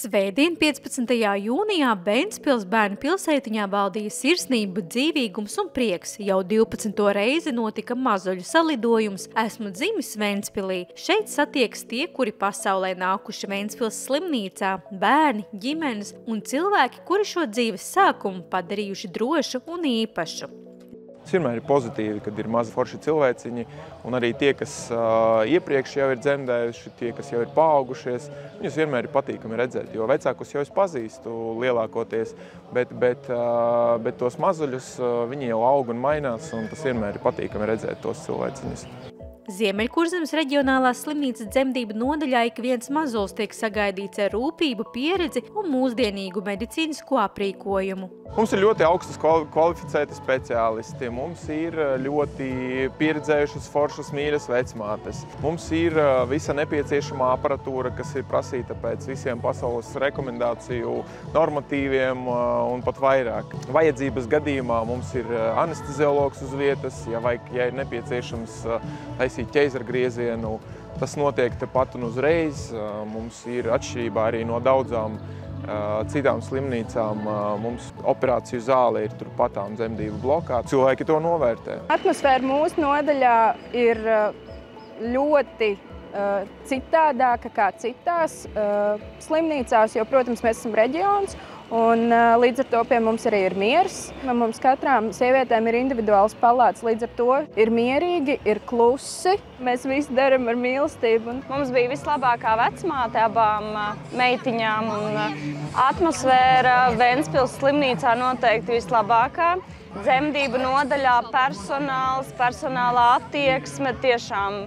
Svētdien, 15. jūnijā, Ventspils bērnu pilsētiņā baudīja sirsnība, dzīvīgums un prieks. Jau 12. reizi notika mazuļu salidojums Esmu dzimis Ventspilī. Šeit satiekas tie, kuri pasaulē nākuši Ventspils slimnīcā, bērni, ģimenes un cilvēki, kuri šo dzīves sākumu padarījuši drošu un īpašu. Tas vienmēr ir pozitīvi, kad ir mazi forši cilvēciņi, un arī tie, kas iepriekš jau ir dzemdējuši, tie, kas jau ir paaugušies, viņus vienmēr ir patīkami redzēt, jo vecākus jau es pazīstu lielākoties, bet tos mazuļus viņi jau aug un mainās, un tas vienmēr ir patīkami redzēt tos cilvēciņus. Ziemeļkurzemes reģionālās slimnīcas dzemdību nodaļā ik viens mazulis tiek sagaidīts ar rūpību, pieredzi un mūsdienīgu medicīnisko aprīkojumu. Mums ir ļoti augstas kvalificēti speciālisti, mums ir ļoti pieredzējušas foršas mīļas vecmātes. Mums ir visa nepieciešamā aparatūra, kas ir prasīta pēc visiem pasaules rekomendāciju normatīviem un pat vairāk. Vajadzības gadījumā mums ir anesteziologs uz vietas, ja ir nepieciešams taisīt ķeizargriezienu, tas notiek tepat un uzreiz. Mums ir atšķirībā arī no daudzām citām slimnīcām, mums operāciju zāle ir turpatām dzemdību blokā. Cilvēki to novērtē. Atmosfēra mūsu nodaļā ir ļoti citādāka kā citās slimnīcās, jo, protams, mēs esam reģions. Un līdz ar to pie mums arī ir miers. Mums katrām sievietēm ir individuāls palāts, līdz ar to ir mierīgi, ir klusi. Mēs visu daram ar mīlestību. Mums bija vislabākā vecmāte abām meitiņām, un atmosfēra Ventspils slimnīcā noteikti vislabākā. Dzemdību nodaļā personālā attieksme tiešām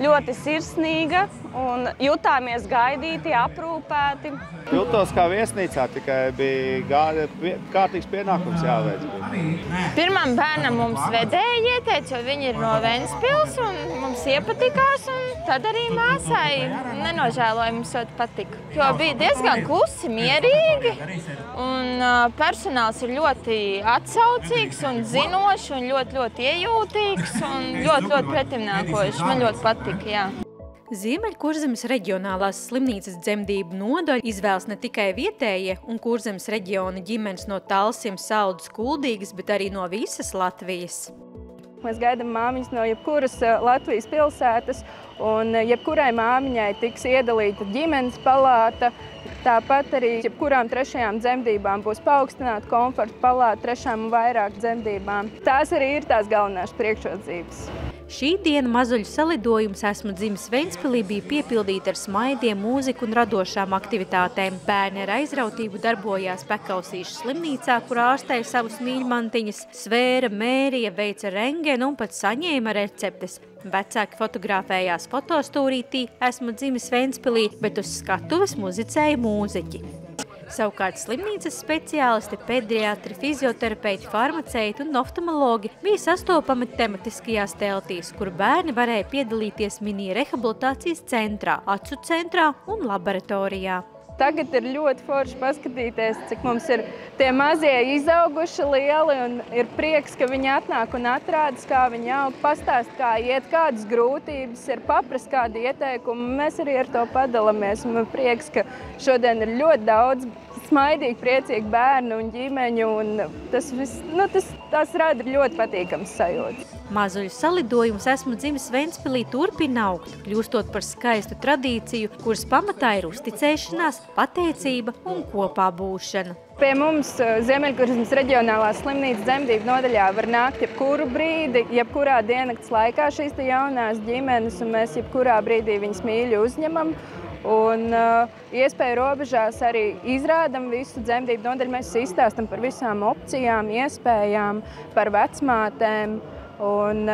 ļoti sirsnīga un jutāmies gaidīti, aprūpēti. Jūtos kā viesnīcā, tikai bija kārtīgs pienākums jāveic. Pirmam bērnam mums vedēji ieteica, jo viņi ir no Ventspils un mums iepatikās, un tad arī māsai nenožēloja, mums ļoti patika. Jo bija diezgan klusi, mierīgi, un personāls ir ļoti atsaucīgs un zinošs un ļoti iejūtīgs un ļoti pretimnākošs. Man ļoti patika, jā. Ziemeļkurzemes reģionālās slimnīcas dzemdību nodaļu izvēlas ne tikai vietējie un Kurzemes reģiona ģimenes no Talsiem, Saldus, Kuldīgas, bet arī no visas Latvijas. Mēs gaidām māmiņas no jebkuras Latvijas pilsētas, un jebkurai māmiņai tiks iedalīta ģimenes palāta. Tāpat arī jebkurām trešajām dzemdībām būs paaugstināta komforta palāta, trešām un vairāk dzemdībām. Tās arī ir tās galvenās priekšrocības. Šī diena mazuļu salidojums Esmu dzimis Ventspilī bija piepildīta ar smaidiem, mūziku un radošām aktivitātēm. Bērni ar aizrautību darbojās Pekausīšu slimnīcā, kur ārstēja savus mīļmantiņas, svēra, mērija, veica rengenu un pat saņēma receptes. Vecāki fotografējās fotostūrītī Esmu dzimis Ventspilī, bet uz skatuves muzicēja mūziķi. Savukārt slimnīcas speciālisti, pediatri, fizioterapeiti, farmaceiti un oftalmologi bija sastopami tematiskajās teltīs, kur bērni varēja piedalīties mini rehabilitācijas centrā, acu centrā un laboratorijā. Tagad ir ļoti forši paskatīties, cik mums ir tie mazie izauguši lieli, un ir prieks, ka viņi atnāk un atrādas, kā viņi aug, pastāst, kā iet, kādas grūtības ir, paprast kādi ieteikumi. Mēs arī ar to padalāmies, un man prieks, ka šodien ir ļoti daudz smaidīgi, priecīgi bērnu un ģimeņu, un tas rada ļoti patīkams sajūtas. Mazuļu salidojums Esmu dzimis Ventspilī turpina augt, kļūstot par skaistu tradīciju, kuras pamatā ir uzticēšanās, pateicība un kopā būšana. Pie mums Ziemeļkurzemes reģionālās slimnīcas dzemdību nodaļā var nākt jebkuru brīdi, jebkurā diennakts laikā šīs jaunās ģimenes, un mēs jebkurā brīdī viņas mīļi uzņemam. Un iespēju robežās arī izrādam visu dzemdību nodaļu. Mēs izstāstam par visām opcijām, iespējām, par vecmātēm. Un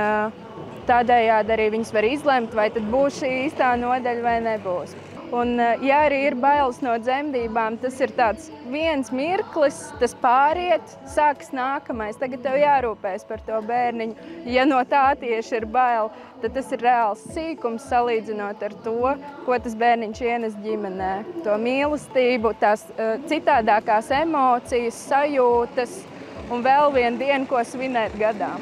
tādējādi arī viņas var izlemt, vai tad būs šī īstā nodaļa vai nebūs. Un, ja arī ir bailes no dzemdībām, tas ir tāds viens mirklis, tas pāriet, sākas nākamais. Tagad tev jārūpēs par to bērniņu. Ja no tā tieši ir bail, tad tas ir reāls sīkums salīdzinot ar to, ko tas bērniņš ienes ģimenē. To mīlestību, tās citādākās emocijas, sajūtas un vēl vienu dienu, ko svinēt gadā.